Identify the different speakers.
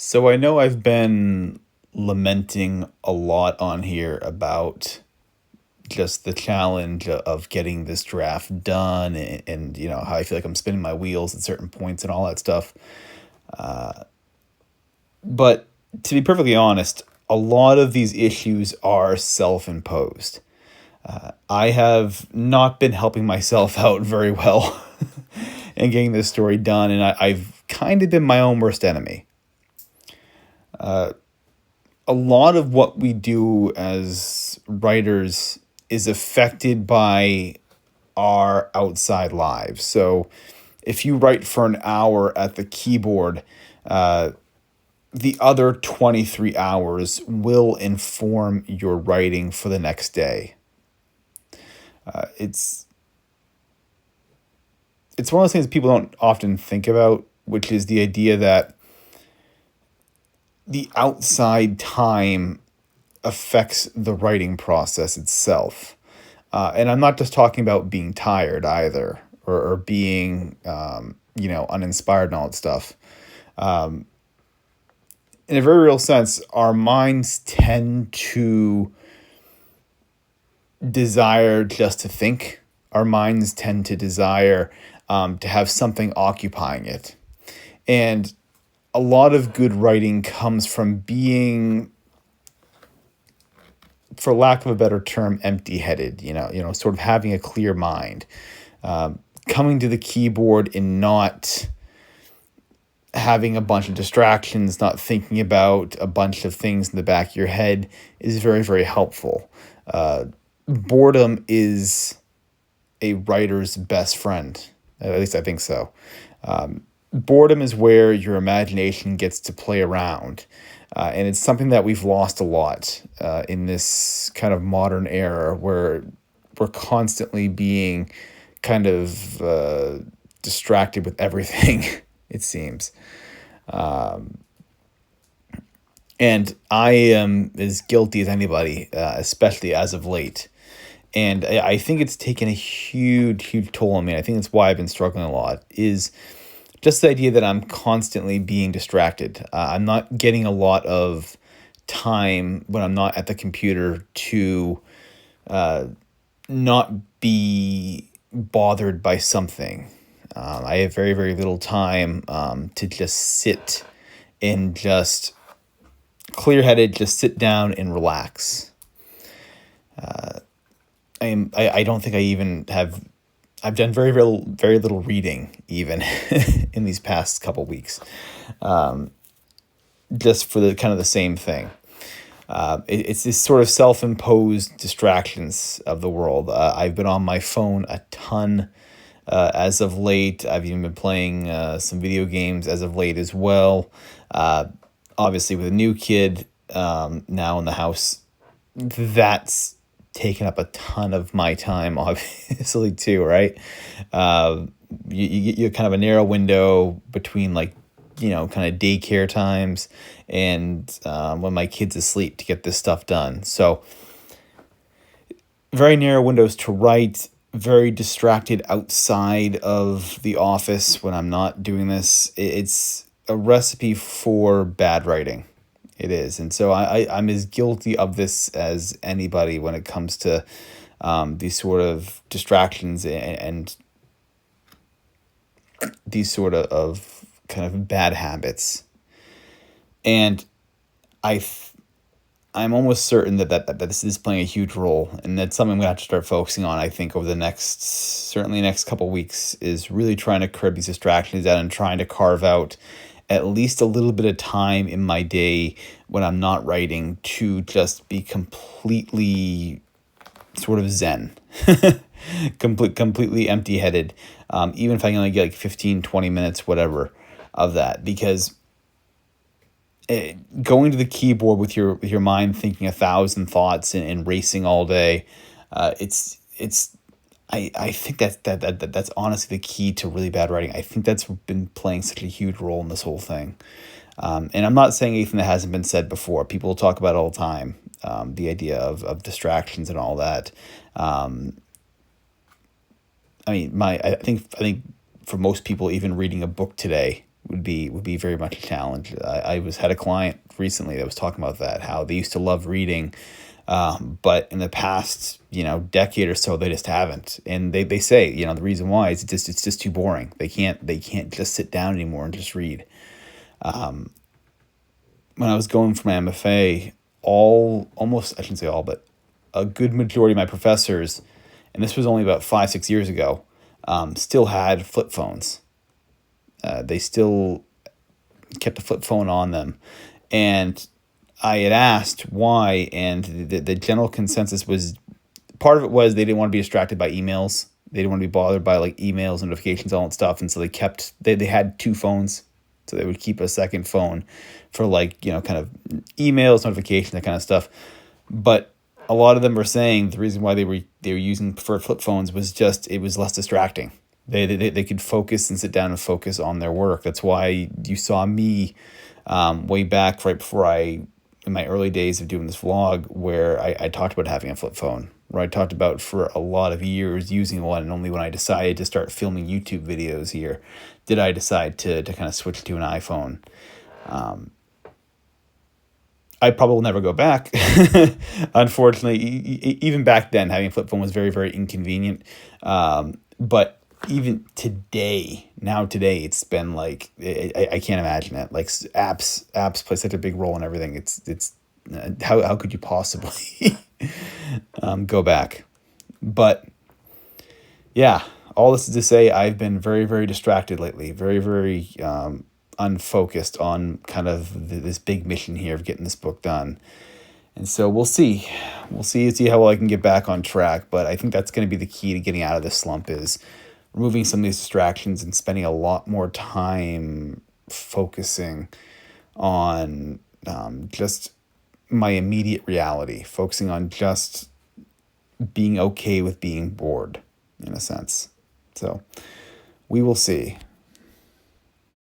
Speaker 1: So I know I've been lamenting a lot on here about just the challenge of getting this draft done and how I feel like I'm spinning my wheels at certain points and all that stuff. But to be perfectly honest, a lot of these issues are self-imposed. I have not been helping myself out very well in getting this story done, and I've kind of been my own worst enemy. A lot of what we do as writers is affected by our outside lives. So if you write for an hour at the keyboard, the other 23 hours will inform your writing for the next day. It's one of those things people don't often think about, which is the idea that the outside time affects the writing process itself. And I'm not just talking about being tired either, or being, uninspired and all that stuff. In a very real sense, our minds tend to desire just to think. Our minds tend to desire to have something occupying it. And a lot of good writing comes from being, for lack of a better term, empty-headed, sort of having a clear mind. Coming to the keyboard and not having a bunch of distractions, not thinking about a bunch of things in the back of your head is very, very helpful. Boredom is a writer's best friend. At least I think so. Boredom is where your imagination gets to play around. And it's something that we've lost a lot in this kind of modern era where we're constantly being kind of distracted with everything, it seems. And I am as guilty as anybody, especially as of late. And I think it's taken a huge, huge toll on me. I think that's why I've been struggling a lot, is just the idea that I'm constantly being distracted. I'm not getting a lot of time when I'm not at the computer to not be bothered by something. I have very, very little time to just sit and just clear-headed, just sit down and relax. I don't think I even have. I've done very little reading even in these past couple weeks, just for the kind of the same thing. It's this sort of self-imposed distractions of the world. I've been on my phone a ton as of late. I've even been playing some video games as of late as well. Obviously, with a new kid now in the house, that's taken up a ton of my time, obviously, too, right? You're kind of a narrow window between, like, kind of daycare times and when my kid's asleep to get this stuff done. So very narrow windows to write, very distracted outside of the office when I'm not doing this. It's a recipe for bad writing. It is. And so I'm as guilty of this as anybody when it comes to these sort of distractions and these sort of kind of bad habits. And I'm almost certain that this is playing a huge role, and that's something I'm going to have to start focusing on, I think, over the next couple of weeks, is really trying to curb these distractions down and trying to carve out at least a little bit of time in my day when I'm not writing to just be completely sort of zen, completely empty-headed, even if I can only get like 15, 20 minutes, whatever, of that. Because going to the keyboard with your mind thinking 1,000 thoughts and racing all day, I think that's honestly the key to really bad writing. I think that's been playing such a huge role in this whole thing. And I'm not saying anything that hasn't been said before. People talk about it all the time, the idea of distractions and all that. I think for most people, even reading a book today would be very much a challenge. I had a client recently that was talking about that, how they used to love reading, but in the past, decade or so, they just haven't. And they say, the reason why is it's just too boring. They can't just sit down anymore and just read. When I was going for my MFA, I shouldn't say all, but a good majority of my professors, and this was only about 5-6 years ago, still had flip phones. They still kept a flip phone on them. And I had asked why, and the general consensus was, part of it was they didn't want to be distracted by emails. They didn't want to be bothered by like emails, notifications, all that stuff. And so they had two phones. So they would keep a second phone for like, kind of emails, notifications, that kind of stuff. But a lot of them were saying the reason why they were using preferred flip phones was just it was less distracting. They could focus and sit down and focus on their work. That's why you saw me way back right before in my early days of doing this vlog, where I talked about having a flip phone, where I talked about for a lot of years using one, and only when I decided to start filming YouTube videos here did I decide to kind of switch to an iPhone. I probably will never go back. Unfortunately, even back then, having a flip phone was very, very inconvenient. But even today, it's been like, I can't imagine it. Like apps play such a big role in everything. It's how could you possibly go back? But yeah, all this is to say, I've been very, very distracted lately. Very, very unfocused on kind of this big mission here of getting this book done. And so we'll see how well I can get back on track. But I think that's going to be the key to getting out of this slump, is removing some of these distractions and spending a lot more time focusing on just my immediate reality, focusing on just being okay with being bored, in a sense. So we will see.